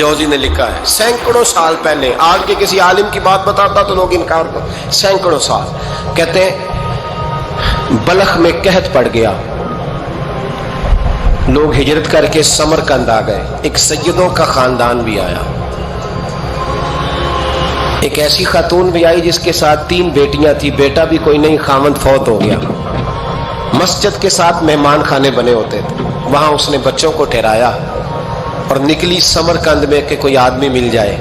जोजी ने लिखा है सैकड़ों साल पहले, आज के किसी आलिम की बात बताता तो लोग इनकार करते। सैकड़ों साल कहते हैं बलख में कहत पड़ गया, लोग हिजरत करके समरकंद आ गए, एक सैयदों का खानदान भी आया, एक ऐसी खातून भी आई जिसके साथ 3 बेटियां थी, बेटा भी कोई नहीं, खामंद फौत हो गया। मस्जिद के साथ मेहमान खाने बने होते थे, वहां उसने बच्चों को ठहराया और निकली समरकंद में कि कोई आदमी मिल जाए।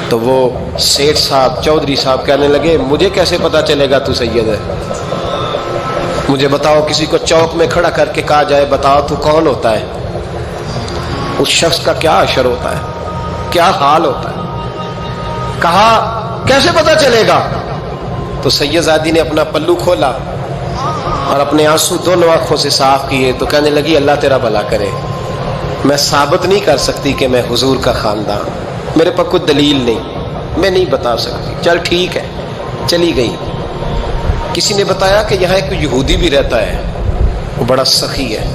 तो वो सेठ साहब, चौधरी साहब कहने लगे मुझे कैसे पता चलेगा तू सैयद है, मुझे बताओ, किसी को चौक में खड़ा करके कहा जाए बताओ तू कौन होता है, उस शख्स का क्या असर होता है, क्या हाल होता है। कहा कैसे पता चलेगा? तो सैयदजादी ने अपना पल्लू खोला और अपने आंसू दोनों आंखों से साफ किए तो कहने लगी अल्लाह तेरा भला करे, मैं साबित नहीं कर सकती कि मैं हुजूर का खानदान, मेरे पास कोई दलील नहीं, मैं नहीं बता सकती। चल ठीक है, चली गई। किसी ने बताया कि यहाँ एक यहूदी भी रहता है, वो बड़ा सखी है,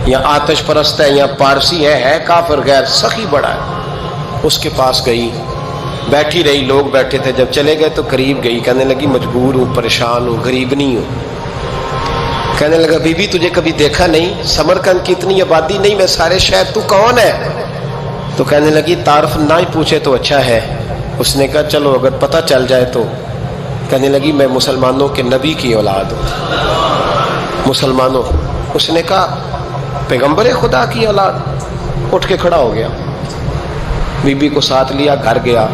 यहाँ आतिश परस्त है, यहाँ पारसी है काफिर गैर, सखी बड़ा है। उसके पास गई, बैठी रही, लोग बैठे थे, जब चले गए तो करीब गई, कहने लगी मजबूर हूँ, परेशान हूँ, गरीब नहीं हूँ। कहने लगा बीबी तुझे कभी देखा नहीं, समरकंद की इतनी आबादी नहीं, मैं सारे शहर, तू कौन है? तो कहने लगी तारफ ना ही पूछे तो अच्छा है। उसने कहा चलो अगर पता चल जाए तो। कहने लगी मैं मुसलमानों के नबी की औलाद हूँ। मुसलमानों, उसने कहा पैगंबर खुदा की औलाद। उठ के खड़ा हो गया, बीबी को साथ लिया, घर गया।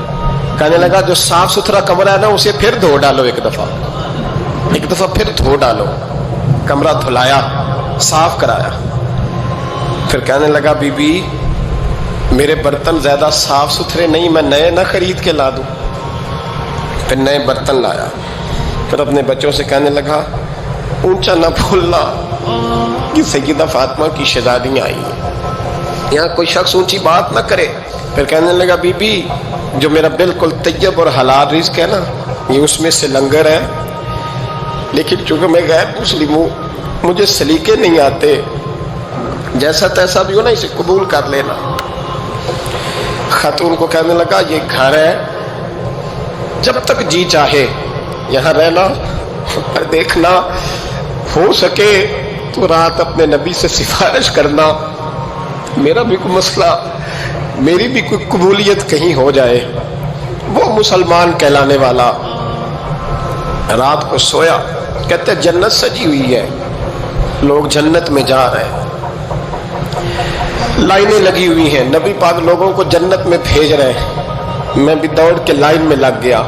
कहने लगा जो साफ सुथरा कमरा है ना उसे फिर धो डालो, एक दफा फिर धो डालो। कमरा धुलाया, साफ कराया। फिर कहने लगा बीबी मेरे बर्तन ज्यादा साफ सुथरे नहीं, मैं नए ना खरीद के ला दूं। फिर नए बर्तन लाया। फिर अपने बच्चों से कहने लगा ऊंचा ना बोलना कि सैयदा फातिमा की शहजादियां आई हैं, यहाँ कोई शख्स ऊंची बात ना करे। फिर कहने लगा बीबी जो मेरा बिल्कुल तैयब और हलाल रिज़्क है ना, ये उसमें से लंगर है, लेकिन चूंकि मैं गैर मुस्लिम हूँ, मुझे सलीके नहीं आते, जैसा तैसा भी हो ना इसे कबूल कर लेना। खातून को कहने लगा ये घर है, जब तक जी चाहे यहाँ रहना, पर देखना हो सके तो रात अपने नबी से सिफारिश करना, मेरा भी कोई मसला, मेरी भी कोई कबूलियत कहीं हो जाए। वो मुसलमान कहलाने वाला रात को सोया, कहते जन्नत सजी हुई है, लोग जन्नत में जा रहे हैं, लाइनें लगी हुई हैं, नबी पाक लोगों को जन्नत में भेज रहे हैं। मैं भी दौड़ के लाइन में लग गया,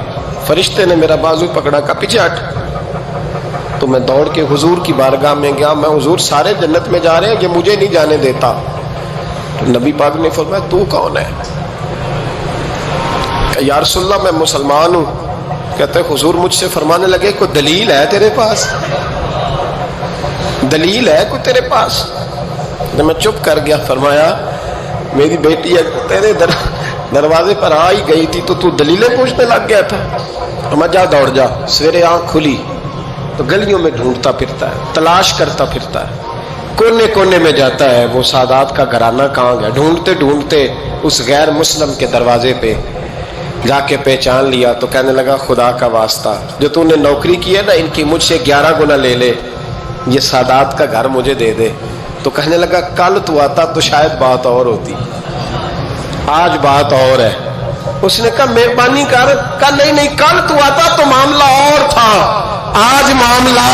फरिश्ते ने मेरा बाजू पकड़ा, का पीछे हट। तो मैं दौड़ के हुजूर की बारगाह में गया, मैं हुजूर सारे जन्नत में जा रहे हैं, ये मुझे नहीं जाने देता। तो नबी पाक ने फरमाया तू कौन है? या रसूलल्लाह मैं मुसलमान हूँ। कहते हुजूर मुझसे फरमाने लगे कोई दलील है तेरे पास, दलील है कोई तेरे पास? तो मैं चुप कर गया। फरमाया मेरी बेटी तेरे दरवाजे पर आ ही गई थी तो तू दलीलें पूछने लग गया था। मैं जा दौड़ जा। सवेरे आंख खुली तो गलियों में ढूंढता फिरता है, तलाश करता फिरता है, कोने कोने में जाता है वो सादात का घराना कहाँ गया। ढूंढते ढूंढते उस गैर मुस्लिम के दरवाजे पे जाके पहचान लिया। तो कहने लगा खुदा का वास्ता, जो तूने नौकरी की है ना इनकी मुझसे 11 गुना ले ले, ये सादात का घर मुझे दे दे। तो कहने लगा कल तू आता तो शायद बात और होती, आज बात और है। उसने कहा मेहरबानी कर। कहा नहीं कल तू आता तो मामला और था, आज मामला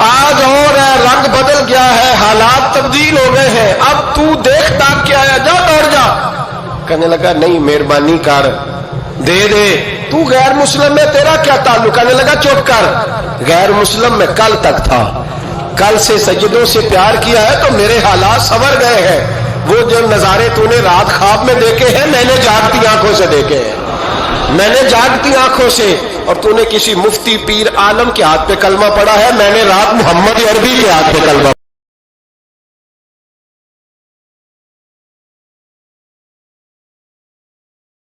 आज और है, रंग बदल गया है, हालात तब्दील हो गए हैं, अब तू देख ताक के आया, जा दौड़ जा। कहने लगा नहीं मेहरबानी कर, दे दे, तू गैर मुस्लिम है, तेरा क्या ताल्लुक? कहने लगा चुप कर, गैर मुस्लिम में कल तक था, कल से सज्जदों से प्यार किया है तो मेरे हालात संवर गए हैं। वो जो नजारे तूने रात ख्वाब में देखे हैं मैंने जागती आंखों से देखे हैं, मैंने जागती आंखों से। और तूने किसी मुफ्ती पीर आलम के हाथ पे कलमा पढ़ा है, मैंने रात मोहम्मद अरबी के हाथ पे कलमा